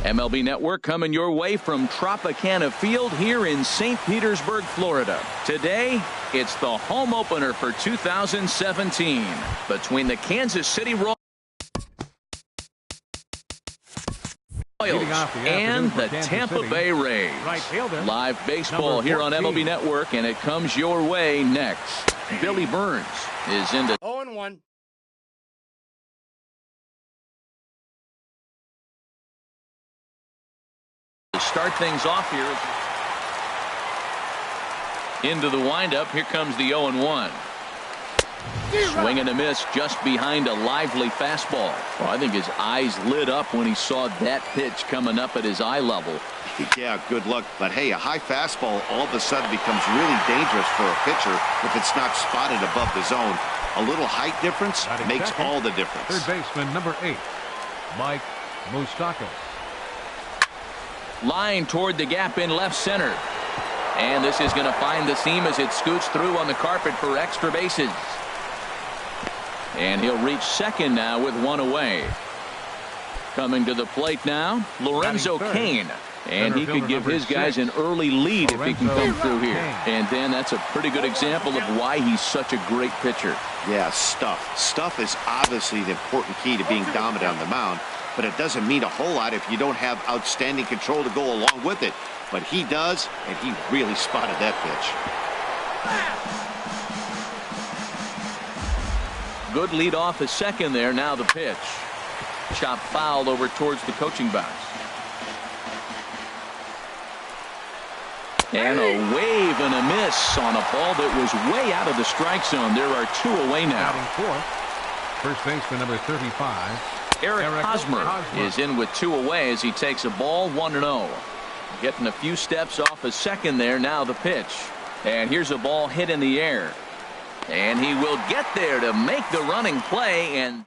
MLB Network coming your way from Tropicana Field here in St. Petersburg, Florida. Today, it's the home opener for 2017 between the Kansas City Royals and the Tampa Bay Rays. Live baseball here on MLB Network, and it comes your way next. Billy Burns is into 0-1. to start things off here. Into the windup. Here comes the 0-1. Swing and a miss just behind a lively fastball. Well, I think his eyes lit up when he saw that pitch coming up at his eye level. Yeah, good luck. But hey, a high fastball all of a sudden becomes really dangerous for a pitcher if it's not spotted above the zone. A little height difference makes all the difference. Third baseman number 8, Mike Moustakas. Line toward the gap in left center. And this is going to find the seam as it scoots through on the carpet for extra bases. And he'll reach second now with one away. Coming to the plate now, Lorenzo Cain. And he could give his guys an early lead if he can come through here. And then that's a pretty good example of why he's such a great pitcher. Yeah, stuff. Stuff is obviously the important key to being dominant on the mound. But it doesn't mean a whole lot if you don't have outstanding control to go along with it. But he does, and he really spotted that pitch. Good lead off at second there. Now the pitch. Chop fouled over towards the coaching box. And a wave and a miss on a ball that was way out of the strike zone. There are two away now. First baseman number 35. Eric Hosmer is in with two away as he takes a ball 1-0. Getting a few steps off a second there. Now the pitch. And here's a ball hit in the air. And he will get there to make the running play. And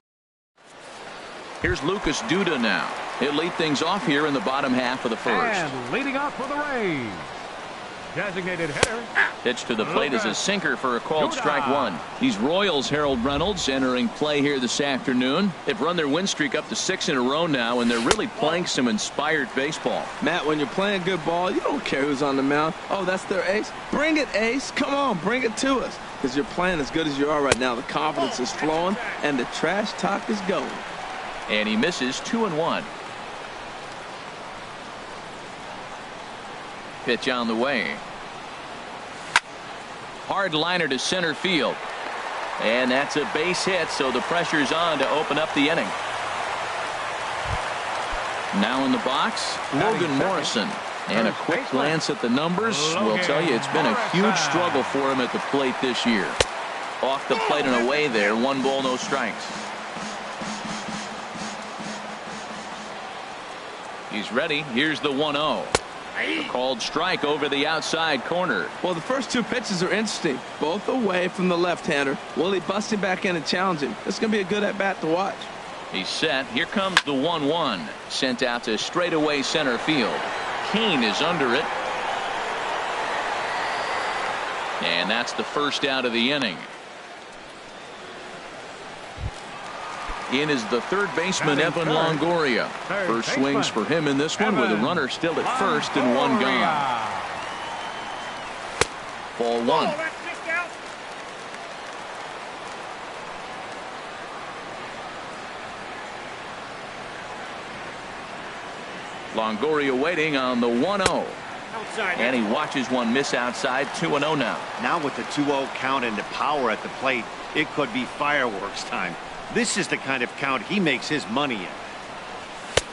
here's Lucas Duda now. He'll lead things off here in the bottom half of the first. And leading off for the Rays, designated hitter. Pitch to the plate is a sinker for a called strike one. These Royals, Harold Reynolds, entering play here this afternoon. They've run their win streak up to 6 in a row now, and they're really playing some inspired baseball. Matt, when you're playing good ball, you don't care who's on the mound. Oh, that's their ace. Bring it, ace. Come on, bring it to us. Because you're playing as good as you are right now. The confidence is flowing, and the trash talk is going. And he misses 2-1. Pitch on the way. Hard liner to center field. And that's a base hit, so the pressure's on to open up the inning. Now in the box, Logan Morrison. And a quick glance at the numbers will tell you it's been a huge struggle for him at the plate this year. Off the plate and away there, 1 ball, no strikes. He's ready. Here's the 1-0. A called strike over the outside corner. Well, the first two pitches are interesting. Both away from the left-hander. Will he bust him back in and challenge him? It's going to be a good at-bat to watch. He's set. Here comes the 1-1. Sent out to straightaway center field. Cain is under it. And that's the first out of the inning. In is the third baseman, Evan Longoria. First swings for him in this one with a runner still at first and one gone. Ball one. Longoria waiting on the 1-0. And he watches one miss outside. 2-0 now. Now with the 2-0 count and the power at the plate, it could be fireworks time. This is the kind of count he makes his money in.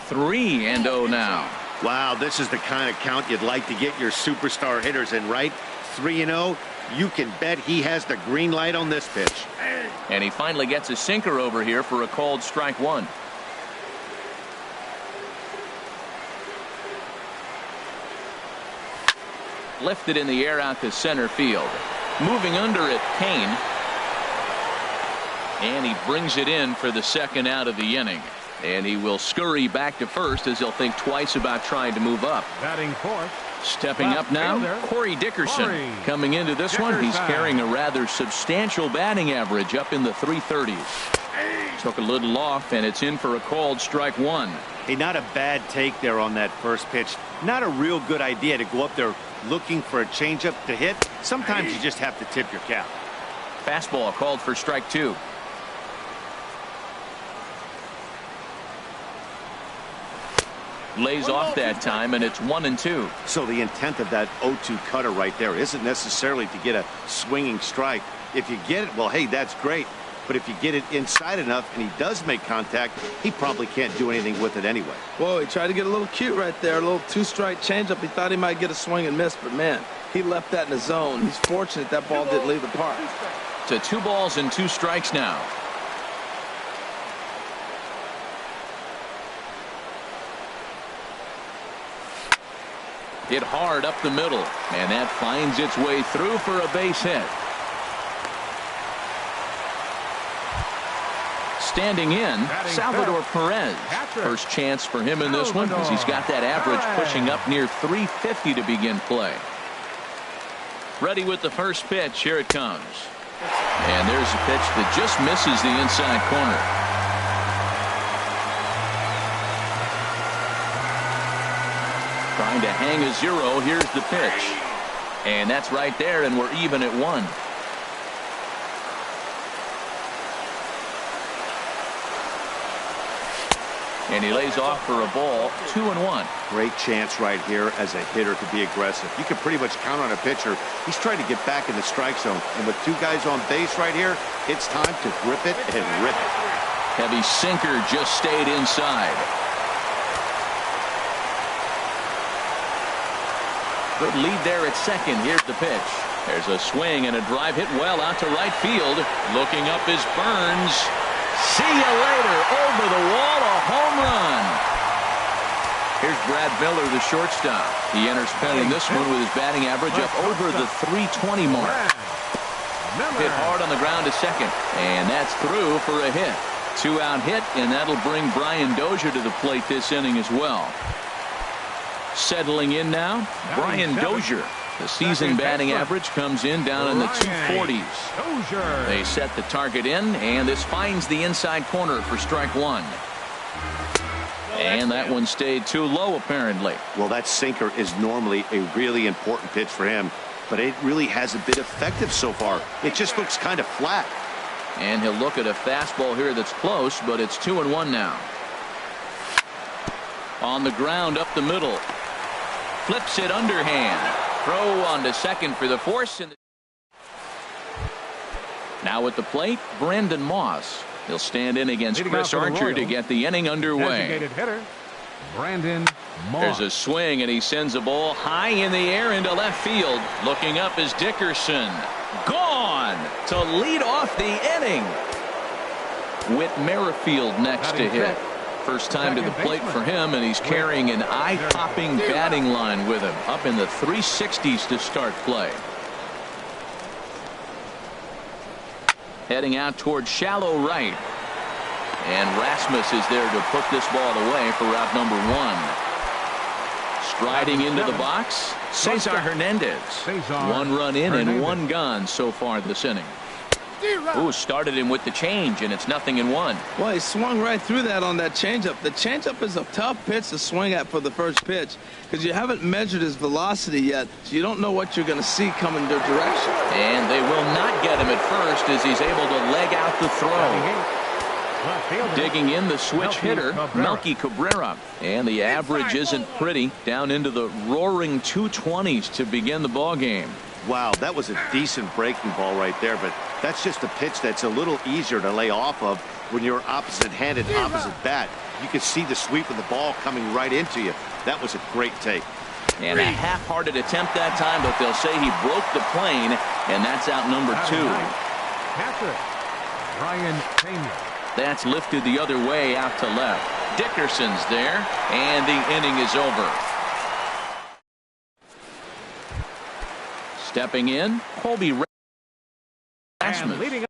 3-0 now. Wow, this is the kind of count you'd like to get your superstar hitters in, right? 3-0. You can bet he has the green light on this pitch. And he finally gets a sinker over here for a called strike one. Lifted in the air out to center field. Moving under it, Cain. And he brings it in for the second out of the inning. And he will scurry back to first as he'll think twice about trying to move up. Batting fourth. Stepping up now, Corey Dickerson. Coming into this one, he's carrying a rather substantial batting average up in the 330s. Took a little off, and it's in for a called strike one. Hey, not a bad take there on that first pitch. Not a real good idea to go up there looking for a changeup to hit. Sometimes you just have to tip your cap. Fastball called for strike two. Lays off that time, and it's 1-2. So the intent of that 0-2 cutter right there isn't necessarily to get a swinging strike. If you get it, well, hey, that's great. But if you get it inside enough and he does make contact, he probably can't do anything with it anyway. Whoa, he tried to get a little cute right there. A little two-strike changeup. He thought he might get a swing and miss, but, man, he left that in the zone. He's fortunate that ball didn't leave the park. To 2 balls and 2 strikes now. Hit hard up the middle, and that finds its way through for a base hit. Standing in, Salvador Perez. First chance for him in this one, as he's got that average pushing up near 350 to begin play. Ready with the first pitch. Here it comes. And there's a pitch that just misses the inside corner. Trying to hang a 0. Here's the pitch. And that's right there, and we're even at 1. And he lays off for a ball. 2-1. Great chance right here as a hitter to be aggressive. You can pretty much count on a pitcher. He's trying to get back in the strike zone. And with 2 guys on base right here, it's time to grip it and rip it. Heavy sinker just stayed inside. Good lead there at second. Here's the pitch. There's a swing and a drive hit well out to right field. Looking up is Burns. See you later. Over the wall, a home run. Here's Brad Miller, the shortstop. He enters pen in this one with his batting average up over the 320 mark. Hit hard on the ground to second, and that's through for a hit. 2-out hit, and that'll bring Brian Dozier to the plate this inning as well. Settling in now, Brian Dozier. The season batting average comes in down in the 240s. They set the target in, and this finds the inside corner for strike one. And that one stayed too low, apparently. Well, that sinker is normally a really important pitch for him, but it really hasn't been effective so far. It just looks kind of flat. And he'll look at a fastball here that's close, but it's 2-1 now. On the ground up the middle. Flips it underhand. Throw on to second for the force. Now at the plate, Brandon Moss. He'll stand in against Chris Archer to get the inning underway. Designated hitter, Brandon Moss. There's a swing, and he sends a ball high in the air into left field. Looking up is Dickerson. Gone to lead off the inning. Whit Merrifield next to hit. First time to the plate for him, and he's carrying an eye-popping batting line with him, up in the 360s to start play. Heading out toward shallow right. And Rasmus is there to put this ball away for out number 1. Striding into the box, Cesar Hernandez. 1 run in and 1 gone so far this inning. Ooh, started him with the change, and it's 0-1. Well, he swung right through that on that changeup. The changeup is a tough pitch to swing at for the first pitch because you haven't measured his velocity yet, so you don't know what you're going to see coming their direction. And they will not get him at first as he's able to leg out the throw. Digging in the switch hitter, Melky Cabrera. And the average isn't pretty, down into the roaring 220s to begin the ball game. Wow, that was a decent breaking ball right there, but that's just a pitch that's a little easier to lay off of when you're opposite-handed, opposite bat. You can see the sweep of the ball coming right into you. That was a great take. And a half-hearted attempt that time, but they'll say he broke the plane, and that's out number 2. Catcher, Brian Pena. That's lifted the other way out to left. Dickerson's there, and the inning is over. Stepping in, Colby Rasmus. Leading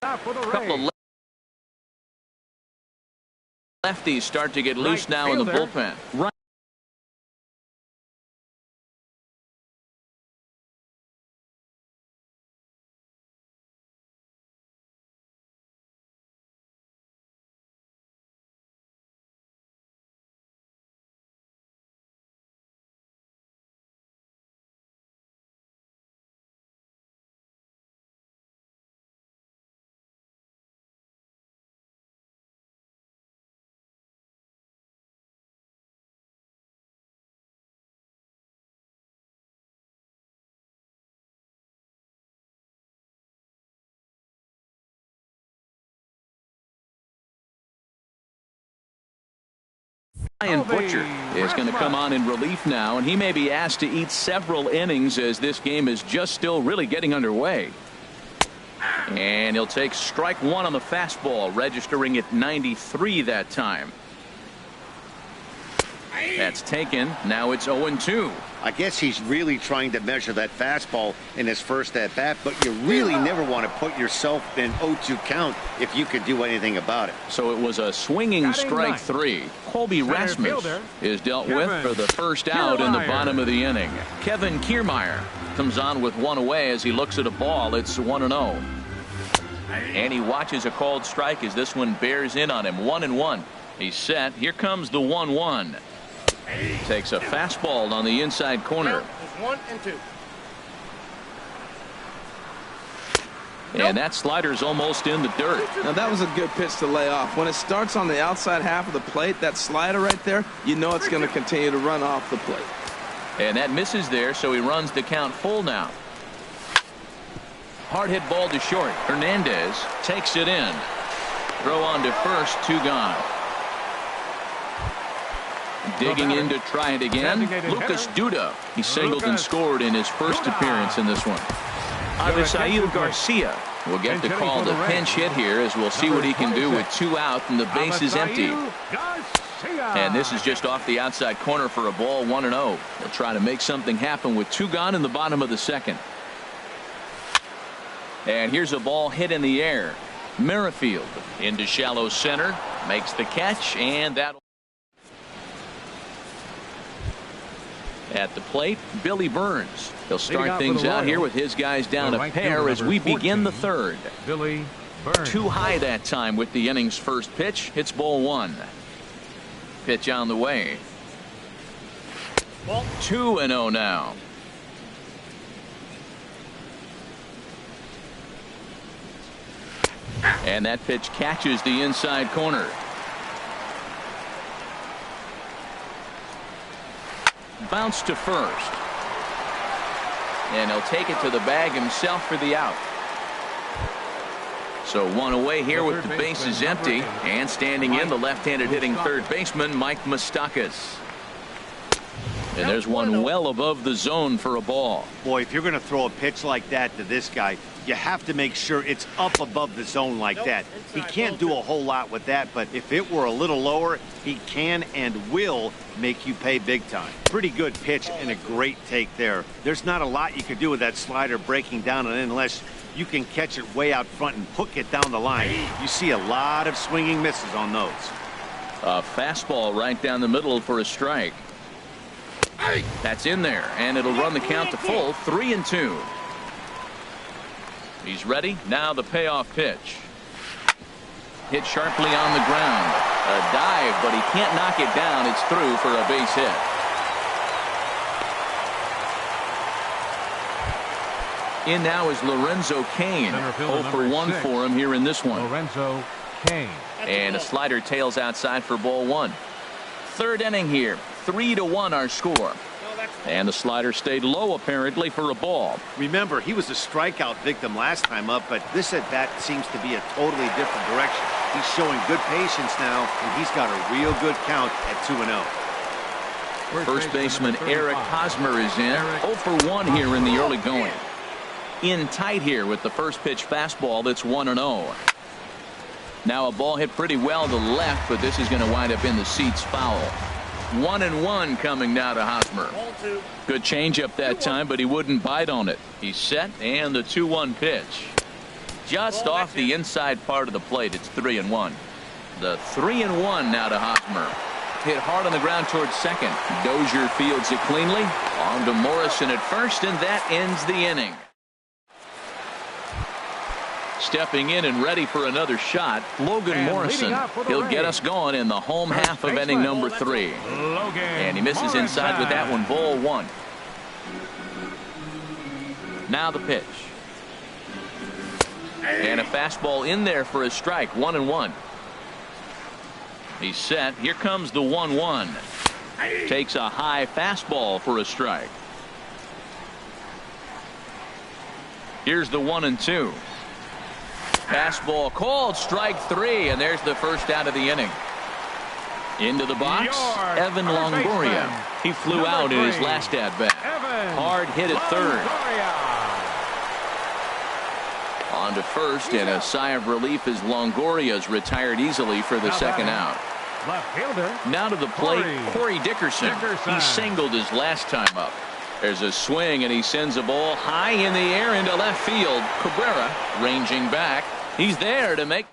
up for the Couple of lefties start to get loose now in the bullpen. Ryan Butcher is going to come on in relief now, and he may be asked to eat several innings as this game is just still really getting underway. And he'll take strike one on the fastball, registering at 93 that time. That's taken. Now it's 0-2. I guess he's really trying to measure that fastball in his first at-bat, but you really never want to put yourself in 0-2 count if you could do anything about it. So it was a swinging strike three. Colby Rasmus is dealt with for the first out in the bottom of the inning. Kevin Kiermaier comes on with one away as he looks at a ball. It's 1-0. And he watches a called strike as this one bears in on him. 1-1. He's set. Here comes the 1-1. Takes a fastball on the inside corner. 1-2. And that slider's almost in the dirt. Now that was a good pitch to lay off. When it starts on the outside half of the plate, that slider right there, you know it's going to continue to run off the plate. And that misses there, so he runs the count full now. Hard hit ball to short. Hernandez takes it in. Throw on to first, 2 gone. Digging in to try it again. Lucas Duda. He singled and scored in his first appearance in this one. Avisail Garcia will get to call the pinch hit here as we'll see what he can do with 2 out and the base is empty. And this is just off the outside corner for a ball. 1-0. They'll try to make something happen with 2 gone in the bottom of the second. And here's a ball hit in the air. Merrifield into shallow center, makes the catch, and that. At the plate, Billy Burns. He'll start things out here with his guys down a pair as we begin the third. Billy Burns. Too high that time with the inning's first pitch. Hits ball 1. Pitch on the way. 2-0 now. And that pitch catches the inside corner. Bounce to first. And he'll take it to the bag himself for the out. So 1 away here with the bases empty. And standing in, the left-handed hitting third baseman, Mike Moustakas. And there's one well above the zone for a ball. Boy, if you're going to throw a pitch like that to this guy, you have to make sure it's up above the zone like that. He can't do a whole lot with that, but if it were a little lower, he can and will make you pay big time. Pretty good pitch and a great take there. There's not a lot you can do with that slider breaking down and unless you can catch it way out front and hook it down the line. You see a lot of swinging misses on those. A fastball right down the middle for a strike. That's in there, and it'll run the count to full. 3-2. He's ready. Now the payoff pitch. Hit sharply on the ground. A dive, but he can't knock it down. It's through for a base hit. In now is Lorenzo Cain. 0 for 1 for him here in this one. Lorenzo Cain. And a slider tails outside for ball 1. Third inning here. 3-1 our score. And the slider stayed low apparently for a ball. Remember, he was a strikeout victim last time up, but this at bat seems to be a totally different direction. He's showing good patience now, and he's got a real good count at 2-0. First baseman Eric Hosmer is in. 0 for 1 here in the early going. In tight here with the first pitch fastball. That's 1-0. Now a ball hit pretty well to left, but this is going to wind up in the seats foul. 1-1 coming now to Hosmer. Good changeup that time, but he wouldn't bite on it. He's set, and the 2-1 pitch. Just off the inside part of the plate. It's 3-1. The 3-1 now to Hosmer. Hit hard on the ground towards second. Dozier fields it cleanly. On to Morrison at first, and that ends the inning. Stepping in and ready for another shot, Logan Morrison. He'll get us going in the home half of inning number 3. And he misses inside with that one. Ball 1. Now the pitch. And a fastball in there for a strike. 1-1. He's set. Here comes the 1-1. Takes a high fastball for a strike. Here's the 1-2. Fastball called, strike 3, and there's the first out of the inning. Into the box, Evan Longoria. He flew out in his last at-bat. Hard hit at third. On to first, and a sigh of relief as Longoria's retired easily for the second out. Left fielder. Now to the plate, Corey Dickerson. He singled his last time up. There's a swing, and he sends a ball high in the air into left field. Cabrera ranging back. He's there to make.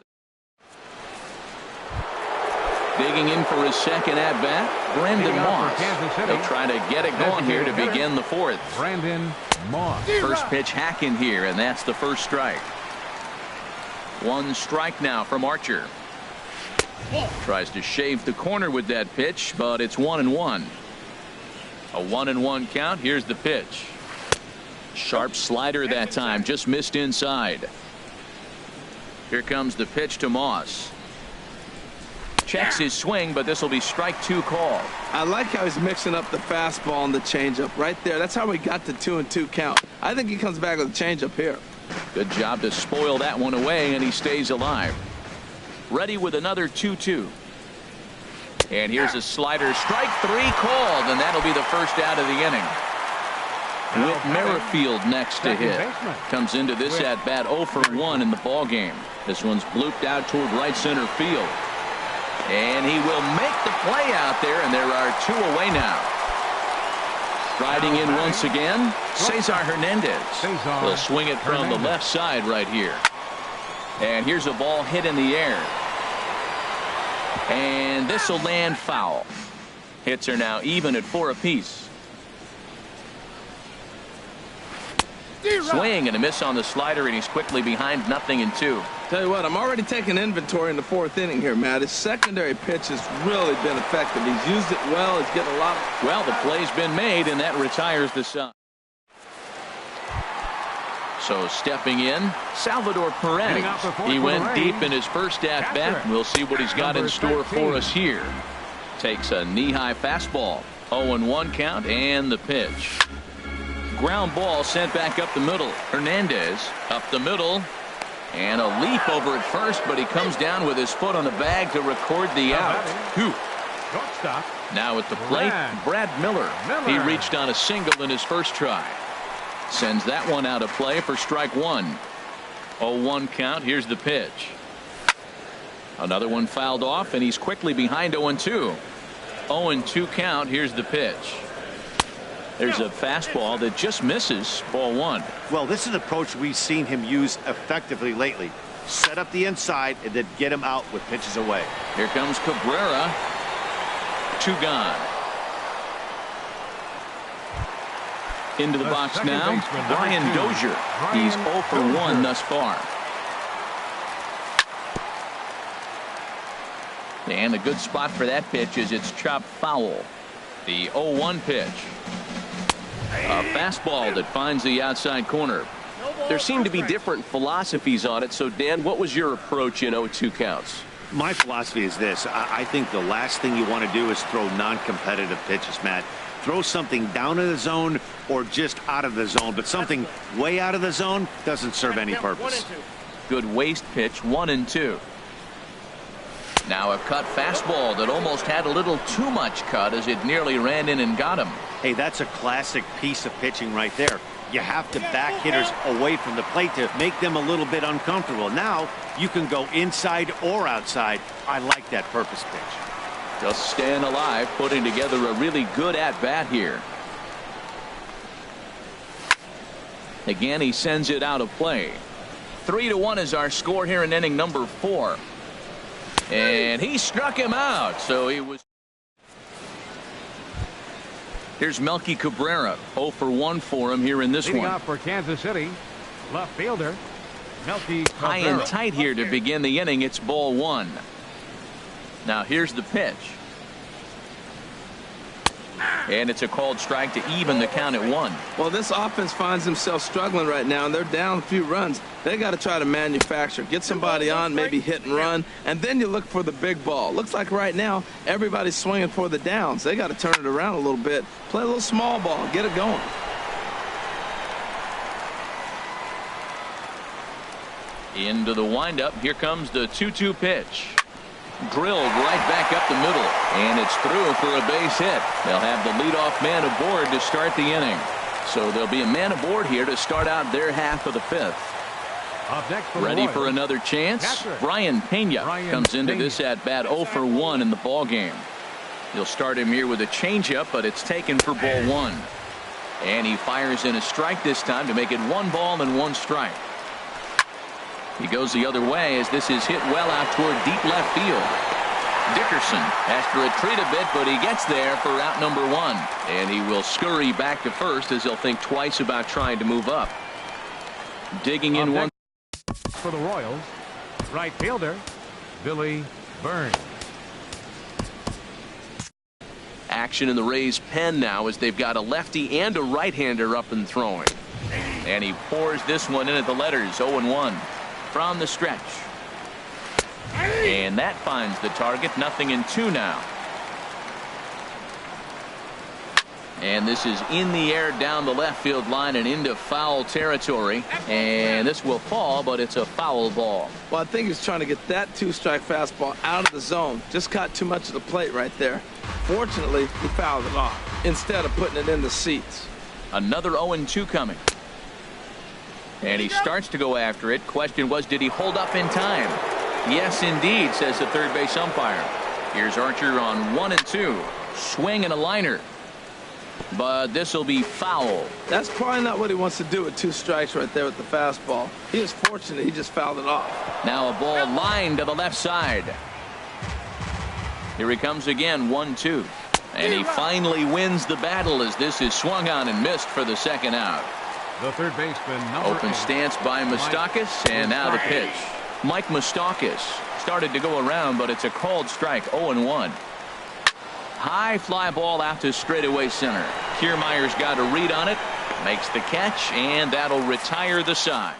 Digging in for his second at-bat, Brandon Moss. They'll try to get it going here to begin the fourth. Brandon Moss. First pitch hacking here, and that's the first strike. One strike now from Archer. Tries to shave the corner with that pitch, but it's 1-1. A 1-1 count. Here's the pitch. Sharp slider that time, just missed inside. Here comes the pitch to Moss. Checks his swing, but this will be strike two call. I like how he's mixing up the fastball and the changeup right there. That's how we got the 2-2 count. I think he comes back with a changeup here. Good job to spoil that one away, and he stays alive. Ready with another 2-2. And here's a slider. Strike three called, and that'll be the first out of the inning. Whit Merrifield next to hit. Comes into this at-bat 0 for 1 in the ball game. This one's blooped out toward right center field. And he will make the play out there, and there are two away now. Riding in once again, Cesar Hernandez. He'll swing it from the left side right here. And here's a ball hit in the air. And this will land foul. Hits are now even at 4 apiece. Swing and a miss on the slider, and he's quickly behind 0-2. Tell you what, I'm already taking inventory in the fourth inning here, Matt. His secondary pitch has really been effective. He's used it well. He's getting a lot of... Well, the play's been made, and that retires the side. So stepping in, Salvador Perez. He went deep in his first at-bat. We'll see what he's got in store for us here. Takes a knee-high fastball. 0-1 count, and the pitch. Ground ball sent back up the middle. Hernandez up the middle. And a leap over at first, but he comes down with his foot on the bag to record the out. Now at the plate, Brad Miller. He reached on a single in his first try. Sends that one out of play for strike one. 0-1 count. Here's the pitch. Another one fouled off, and he's quickly behind 0-2. 0-2 count. Here's the pitch. There's a fastball that just misses. Ball one. Well, this is an approach we've seen him use effectively lately. Set up the inside and then get him out with pitches away. Here comes Cabrera. 2 gone. Into the box now, Brian Dozier. He's 0 for 1 thus far. And a good spot for that pitch is it's chopped foul. The 0-1 pitch. A fastball that finds the outside corner. There seem to be different philosophies on it. So, Dan, what was your approach in 0-2 counts? My philosophy is this. I think the last thing you want to do is throw non-competitive pitches, Matt. Throw something down in the zone or just out of the zone, but something way out of the zone doesn't serve any purpose. Good waste pitch, 1-2. Now a cut fastball that almost had a little too much cut as it nearly ran in and got him. Hey, that's a classic piece of pitching right there. You have to back hitters away from the plate to make them a little bit uncomfortable. Now you can go inside or outside. I like that purpose pitch. Just staying alive, putting together a really good at-bat here. Again, he sends it out of play. 3-1 is our score here in inning number 4. And he struck him out, so he was. Here's Melky Cabrera, 0 for 1 for him here in this Leading one. off for Kansas City, left fielder, Melky Cabrera. High and tight here to begin the inning. It's ball 1. Now here's the pitch. And it's a called strike to even the count at 1. Well, this offense finds themselves struggling right now, and they're down a few runs. They got to try to manufacture, get somebody on, maybe hit and run, and then you look for the big ball. Looks like right now everybody's swinging for the downs. They got to turn it around a little bit, play a little small ball, get it going. Into the windup. Here comes the 2-2 pitch. Drilled right back up the middle, and it's through for a base hit. They'll have the leadoff man aboard to start the inning. So there'll be a man aboard here to start out their half of the fifth. Up next for Ready the for Royals, another chance? catcher, Brian Pena comes into this at bat 0 for 1 in the ball game. He'll start him here with a changeup, but it's taken for ball 1. And he fires in a strike this time to make it 1 ball and 1 strike. He goes the other way as this is hit well out toward deep left field. Dickerson has to retreat a bit, but he gets there for out number 1. And he will scurry back to first as he'll think twice about trying to move up. Digging in one. for the Royals, right fielder, Billy Burns. Action in the Rays' pen now as they've got a lefty and a right-hander up and throwing. And he pours this one in at the letters. 0-1 from the stretch. And that finds the target. 0-2 now. And this is in the air down the left field line and into foul territory. And this will fall, but it's a foul ball. Well, I think he's trying to get that 2-strike fastball out of the zone. Just caught too much of the plate right there. Fortunately, he fouled it off instead of putting it in the seats. Another 0-2 coming. And he starts to go after it. Question was, did he hold up in time? Yes, indeed, says the third base umpire. Here's Archer on 1-2. Swing and a liner. But this will be foul. That's probably not what he wants to do with 2 strikes right there with the fastball. He was fortunate he just fouled it off. Now a ball lined to the left side. Here he comes again, 1-2. And he finally wins the battle as this is swung on and missed for the second out. The third baseman, number Open 8. stance by Moustakas, and now the pitch. Mike Moustakas started to go around, but it's a called strike. 0-1. High fly ball out to straightaway center. Kiermaier's got a read on it, makes the catch, and that'll retire the side.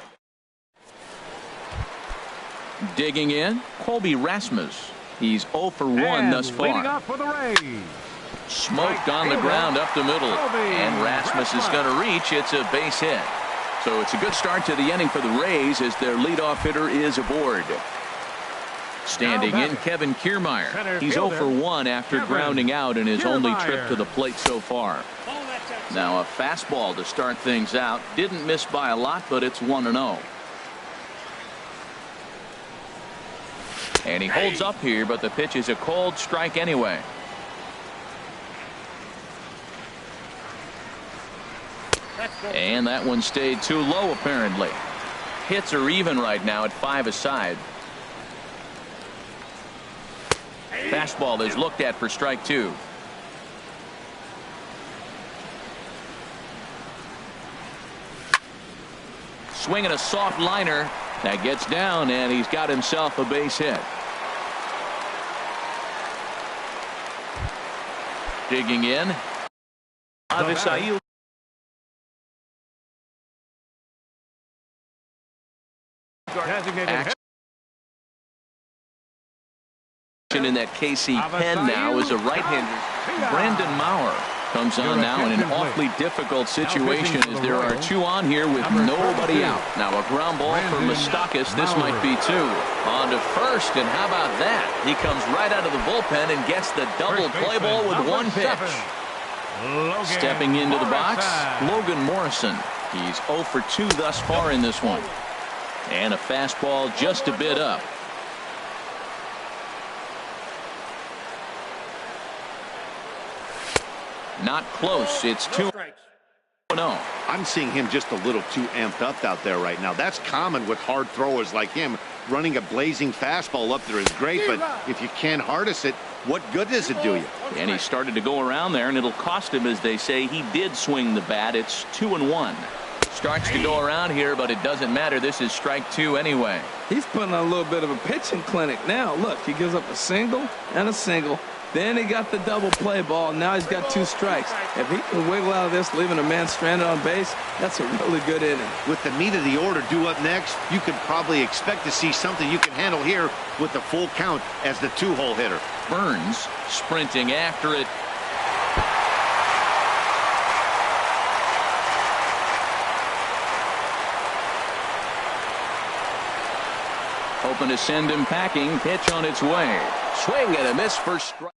Digging in, Colby Rasmus. He's 0 for 1 And thus leading far. up for the Rays. Smoked on the ground up the middle, and Rasmus is going to reach. It's a base hit. So it's a good start to the inning for the Rays as their leadoff hitter is aboard. Standing in, Kevin Kiermaier. He's 0 for 1 after grounding out in his only trip to the plate so far. Now a fastball to start things out. Didn't miss by a lot, but it's 1-0. And he holds up here, but the pitch is a called strike anyway. And that one stayed too low, apparently. Hits are even right now at 5 aside. Fastball is looked at for strike 2. Swinging a soft liner. That gets down, and he's got himself a base hit. Digging in. Avisail. Designated In that KC pen now is a right-hander. Brandon Maurer comes on now in an awfully difficult situation as there are 2 on here with nobody out. Now a ground ball for Moustakas. This might be 2. On to first, and how about that? He comes right out of the bullpen and gets the double play ball with 1 pitch. Stepping into the box, Logan Morrison. He's 0 for 2 thus far in this one. And a fastball just a bit up. Not close. It's 2-0. I'm seeing him just a little too amped up out there right now. That's common with hard throwers like him. Running a blazing fastball up there is great, but if you can't harness it, what good does it do you? And he started to go around there, and it'll cost him, as they say. He did swing the bat. It's 2-1. Starts to go around here, but it doesn't matter. This is strike 2 anyway. He's putting on a little bit of a pitching clinic now. Look, he gives up a single and a single. Then he got the double play ball. Now he's got 2 strikes. If he can wiggle out of this, leaving a man stranded on base, that's a really good inning. With the meat of the order due up next, you could probably expect to see something you can handle here with the full count as the 2-hole hitter. Burns sprinting after it. hoping to send him packing. Pitch on its way. Swing and a miss for strike.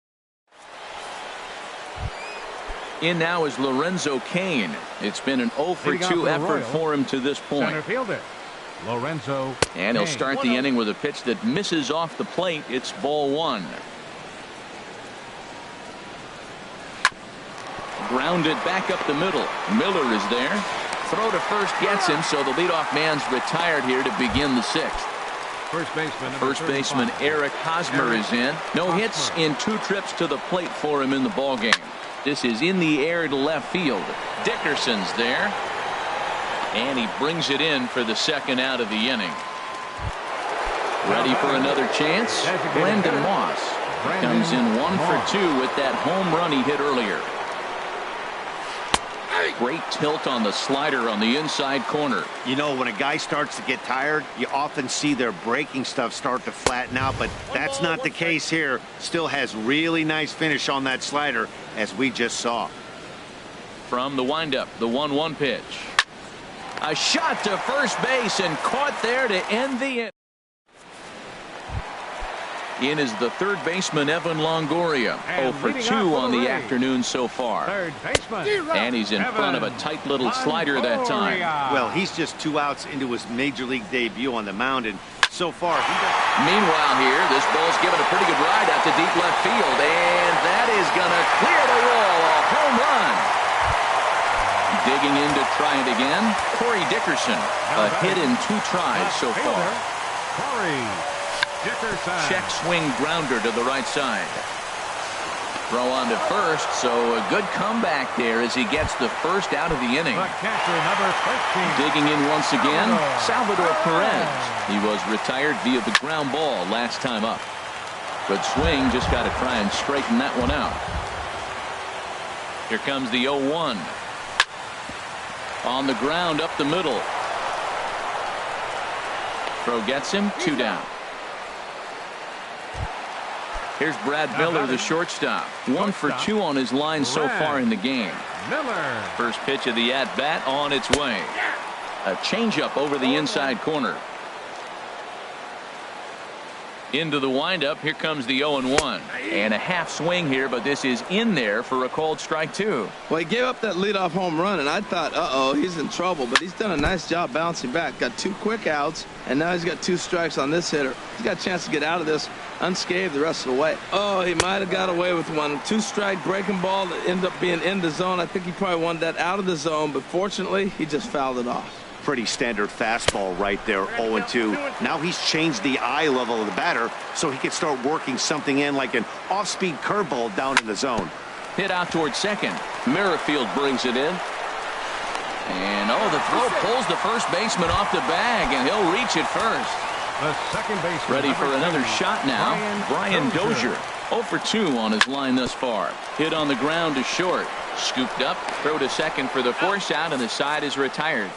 In now is Lorenzo Cain. It's been an 0 for 2 effort for him to this point. Center fielder, Lorenzo And he'll Cain. start the inning with a pitch that misses off the plate. It's ball 1. Grounded back up the middle. Miller is there. Throw to first gets him, so the leadoff man's retired here to begin the 6th. First baseman Eric Hosmer is in. No hits in 2 trips to the plate for him in the ballgame. This is in the air to left field. Dickerson's there. And he brings it in for the 2nd out of the inning. Ready for another chance? Brandon Moss comes in 1 for 2 with that home run he hit earlier. Great tilt on the slider on the inside corner. You know, when a guy starts to get tired, you often see their breaking stuff start to flatten out, but that's not the case here. Still has really nice finish on that slider, as we just saw. From the windup, the 1-1 pitch. A shot to first base and caught there to end the inning. In is the third baseman, Evan Longoria. 0 for 2 on the afternoon so far. Third baseman. And he's in front of a tight little slider that time. Well, he's just 2 outs into his major league debut on the mound, and so far he does. Meanwhile here, this ball's given a pretty good ride out to deep left field, and that is going to clear the wall. A home run. Digging in to try it again, Corey Dickerson. A hit in 2 tries so far. Corey Dickerson. Check swing grounder to the right side. Throw on to first, so a good comeback there as he gets the first out of the inning. The catcher, number 13. Digging in once again, Salvador Perez. He was retired via the ground ball last time up. Good swing, just got to try and straighten that one out. Here comes the 0-1. On the ground up the middle. Throw gets him, 2 down. Here's Brad Miller, the shortstop. 1 for 2 on his line so far in the game. Miller. First pitch of the at-bat on its way. A changeup over the inside corner. Into the windup. Here comes the 0-1. And a half swing here, but this is in there for a called strike 2. Well, he gave up that leadoff home run, and I thought, uh-oh, he's in trouble. But he's done a nice job bouncing back. Got 2 quick outs, and now he's got 2 strikes on this hitter. He's got a chance to get out of this unscathed the rest of the way. Oh, he might have got away with one. 2-strike breaking ball that ended up being in the zone. I think he probably wanted that out of the zone, but fortunately, he just fouled it off. Pretty standard fastball right there, 0-2. Now he's changed the eye level of the batter so he can start working something in like an off-speed curveball down in the zone. Hit out towards second. Merrifield brings it in. And the throw pulls the first baseman off the bag, and he'll reach it first. The second baseman. Ready for another shot now. Brian Dozier. 0 for 2 on his line thus far. Hit on the ground to short. Scooped up. Throw to second for the force out, and the side is retired.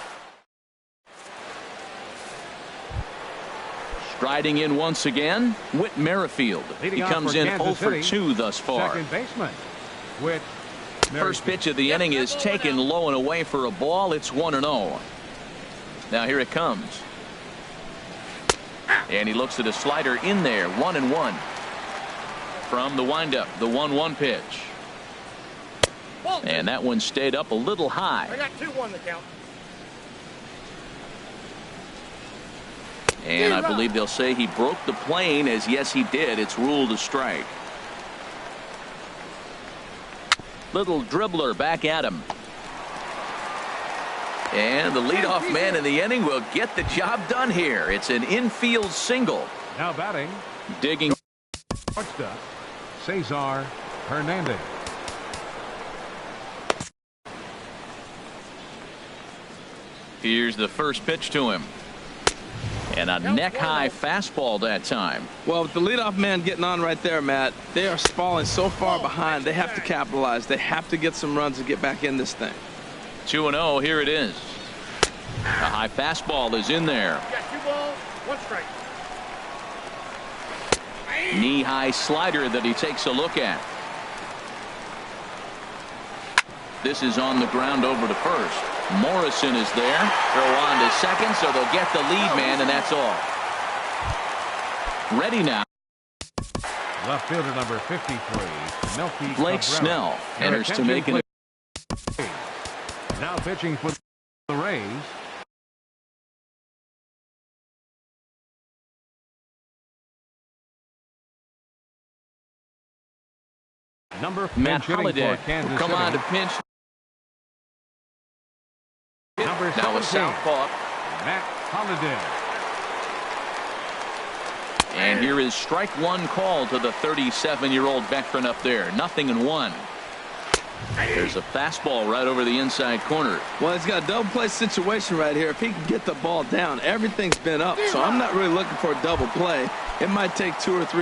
Striding in once again, Whit Merrifield. He comes in 0 for 2 thus far. Second baseman. Whit First pitch of the inning is taken low and away for a ball. It's 1-0. Now here it comes. And he looks at a slider in there. 1-1. From the windup, the 1-1 pitch. And that one stayed up a little high. I got 2-1 the count. And I believe they'll say he broke the plane, as yes he did. It's ruled a strike. Little dribbler back at him. And the leadoff man in the inning will get the job done here. It's an infield single. now batting. Digging. Shortstop, Cesar Hernandez. Here's the first pitch to him. And a neck-high fastball that time. Well, with the leadoff man getting on right there, Matt, they are falling so far behind. They have to capitalize. They have to get some runs and get back in this thing. 2-0. Here it is. A high fastball is in there. You got 2 balls, 1 strike. Knee-high slider that he takes a look at. This is on the ground over to first. Morrison is there. Throw on to second, so they'll get the lead man, and that's all. Ready now. Left fielder number 53, Melky Blake Cabrera. Snell Your enters to attention, make an. please. Now pitching for the Rays. Number Matt hitting Holliday for Kansas will come City. on to pinch. Number Now a 17, southpaw. Matt Holliday. And here is strike one call to the 37-year-old veteran up there. 0-1. There's a fastball right over the inside corner. Well, he's got a double play situation right here. If he can get the ball down, everything's been up. So I'm not really looking for a double play. It might take 2 or 3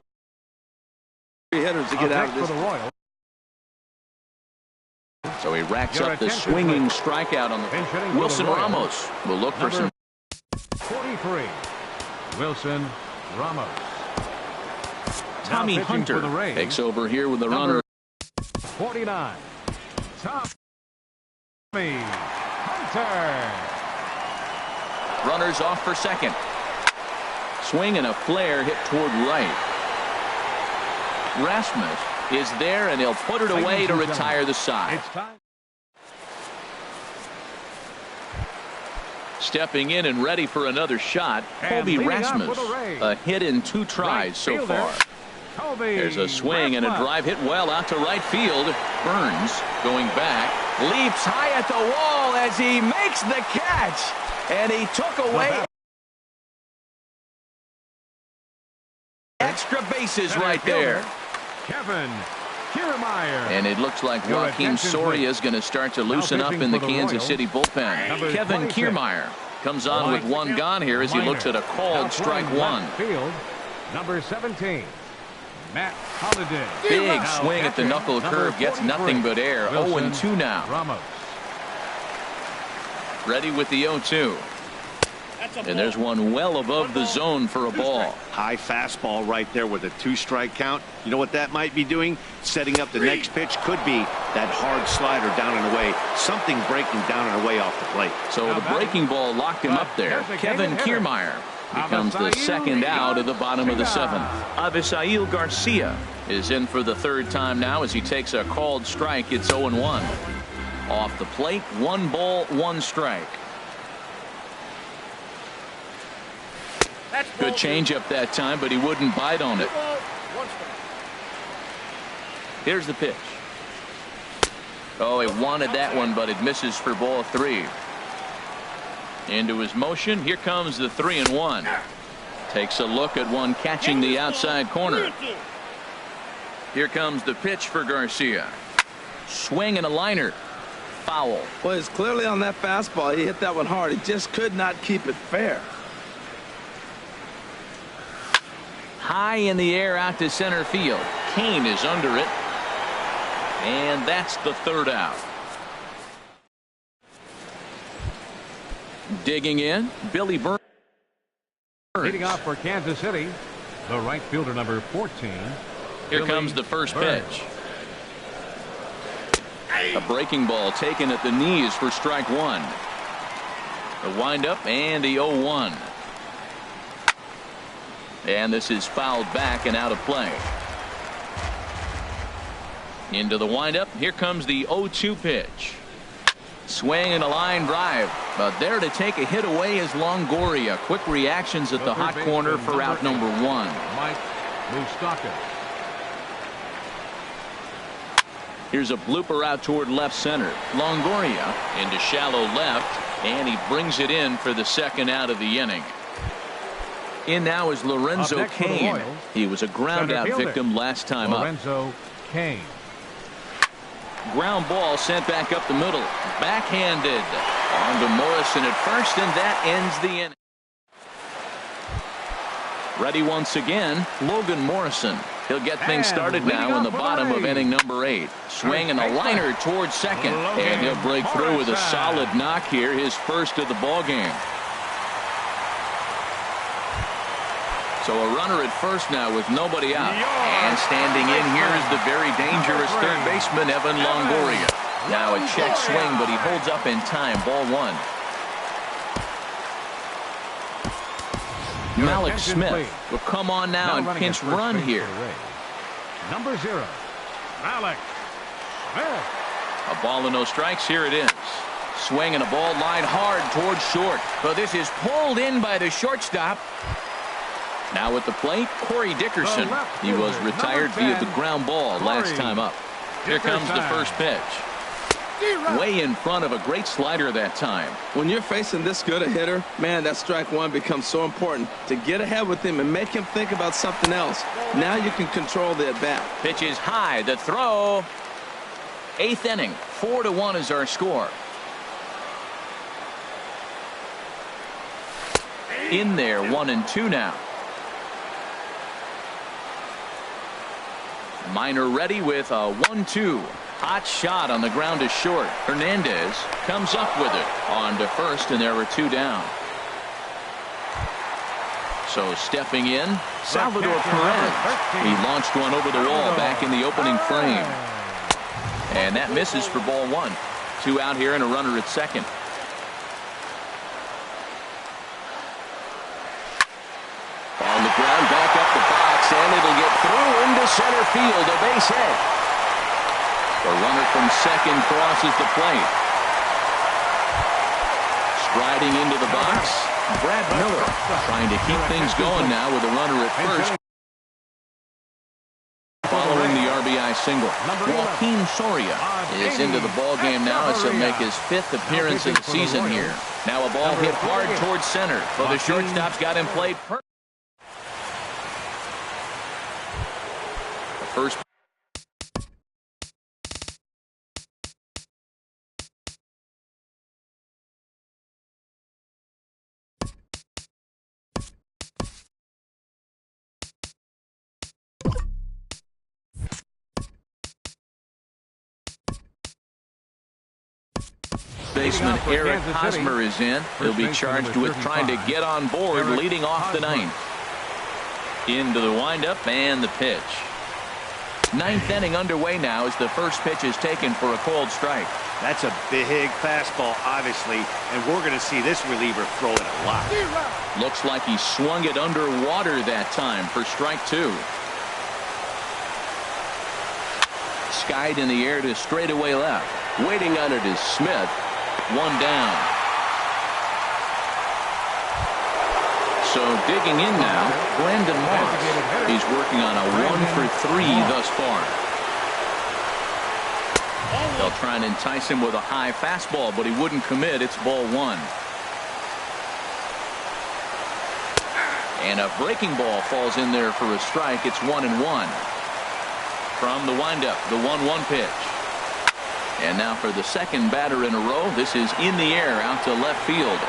hitters to get out of For this. the Royals. So he racks Your up the attention, swinging please. strikeout on Pinch hitting for the. Wilson the Royals. Ramos will look for Number some. 43, Wilson Ramos. Tommy Now pitching for Hunter the Rays. takes over here with the Number runner. 49, Tommy Hunter. Runners off for second. Swing and a flare hit toward right. Rasmus is there, and he'll put it away to retire the side. It's time. Stepping in and ready for another shot, And Colby leading off Rasmus. for the Rays. A hit in 2 tries Right so fielder, far. Colby There's a swing and a Rasmus. drive hit well out to right field. Burns going back, leaps high at the wall as he makes the catch, and he took away extra bases Center right fielder, there. Kevin Kiermaier. And it looks like Your Joaquin attention, Soria is please. going to start to Now loosen up pitching in the for the Kansas Royals, City bullpen. number Kevin 26, Kiermaier comes on with Mike one gone here as he looks at a Now called strike playing one. left field, number 17, Matt Holliday. Big Now swing at the catching, knuckle number curve, gets 43, nothing but air. Wilson 0-2 now. Ramos. Ready with the 0-2. And there's one well above the zone for a ball. High fastball right there with a 2-strike count. You know what that might be doing? Setting up the next pitch. Could be that hard slider down and away. Something breaking down and away off the plate. So the breaking ball locked him up there. Kevin Kiermaier becomes the second out of the bottom of the 7th. Avisail Garcia is in for the 3rd time now as he takes a called strike. It's 0-1. Off the plate, 1 ball, 1 strike. Good changeup that time, but he wouldn't bite on it. Here's the pitch. Oh, he wanted that one, but it misses for ball 3. Into his motion. Here comes the 3-1. Takes a look at one catching the outside corner. Here comes the pitch for Garcia. Swing and a liner. Foul. Well, it's clearly on that fastball. He hit that one hard. He just could not keep it fair. High in the air out to center field. Kane is under it. And that's the 3rd out. Digging in, Billy Burns. Leading off for Kansas City, the right fielder number 14. Here Billy comes the first Burns. pitch. A breaking ball taken at the knees for strike 1. The windup and the 0-1. And this is fouled back and out of play. Into the windup. Here comes the 0-2 pitch. Swing and a line drive. But there to take a hit away is Longoria. Quick reactions at the hot corner for out number 1. Mike Moustakas. Here's a blooper out toward left center. Longoria into shallow left, and he brings it in for the 2nd out of the inning. In now is Lorenzo Up next for the Cain. Royals, He was a ground center out fielder, victim last time up. Lorenzo Cain. Ground ball sent back up the middle. Backhanded. On to Morrison at first, and that ends the inning. Ready once again, Logan Morrison. He'll get things And started now in the leading off for the bottom of Rays. inning number 8. Swing and a liner towards second. Logan And he'll break through with a Morrison. solid knock here, his first of the ball game. So a runner at first now with nobody out. And standing in here is the very dangerous third baseman, Evan Longoria. Now a check swing, but he holds up in time. Ball 1. Malik Smith will come on now and pinch run here. Number 0, Malik Smith. A ball and no strikes. Here it is. Swinging a ball line hard towards short. But this is pulled in by the shortstop. Now at the plate, Corey Dickerson. He was retired via the ground ball last time up. Here comes the first pitch. Way in front of a great slider that time. When you're facing this good a hitter, man, that strike one becomes so important to get ahead with him and make him think about something else. Now you can control the at-bat. Pitch is high. The throw. 8th inning. 4-1 is our score. In there, 1-2 now. Minor ready with a 1-2. Hot shot on the ground to short. Hernandez comes up with it on to first, and there were 2 down. So stepping in, Salvador Perez. He launched one over the wall back in the opening frame. And that misses for ball 1. 2 out here and a runner at second. On the ground, back up the box, and it'll get through into center field. A base hit. The runner from second crosses the plate. Striding into the box, Brad Miller trying to keep things going now with a runner at first. Following the RBI single. Joaquin Soria is into the ball game now as he'll make his 5th appearance of the season here. Now a ball hit hard towards center, but the shortstop's got him played perfect. First. Baseman Eric Hosmer is in. He'll be charged with trying to get on board leading off the 9th. Into the windup and the pitch. 9th inning underway now as the first pitch is taken for a cold strike. That's a big fastball, obviously, and we're going to see this reliever throw it a lot. Looks like he swung it underwater that time for strike 2. Skied in the air to straightaway left. Waiting on it is Smith. 1 down. So digging in now, Brandon Moss. He's working on a 1-for-3 thus far. They'll try and entice him with a high fastball, but he wouldn't commit. It's ball 1. And a breaking ball falls in there for a strike. It's 1-1. From the windup, the 1-1 pitch. And now for the second batter in a row, this is in the air out to left field.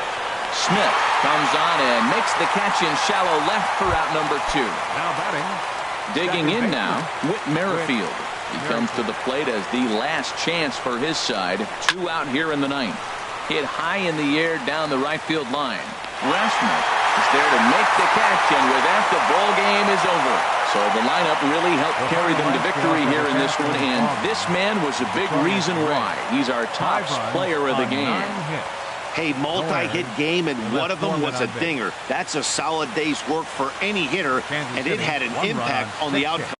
Smith comes on and makes the catch in shallow left for out number 2. Now batting. Digging in now, Whit Merrifield. He comes to the plate as the last chance for his side. 2 out here in the 9th. Hit high in the air down the right field line. Rasmussen is there to make the catch, and with that, the ball game is over. So the lineup really helped carry them to victory here in this one, and this man was a big reason why. He's our top player of the game. Hey, multi-hit game, and one of them was a dinger. That's a solid day's work for any hitter, and it had an impact on the outcome.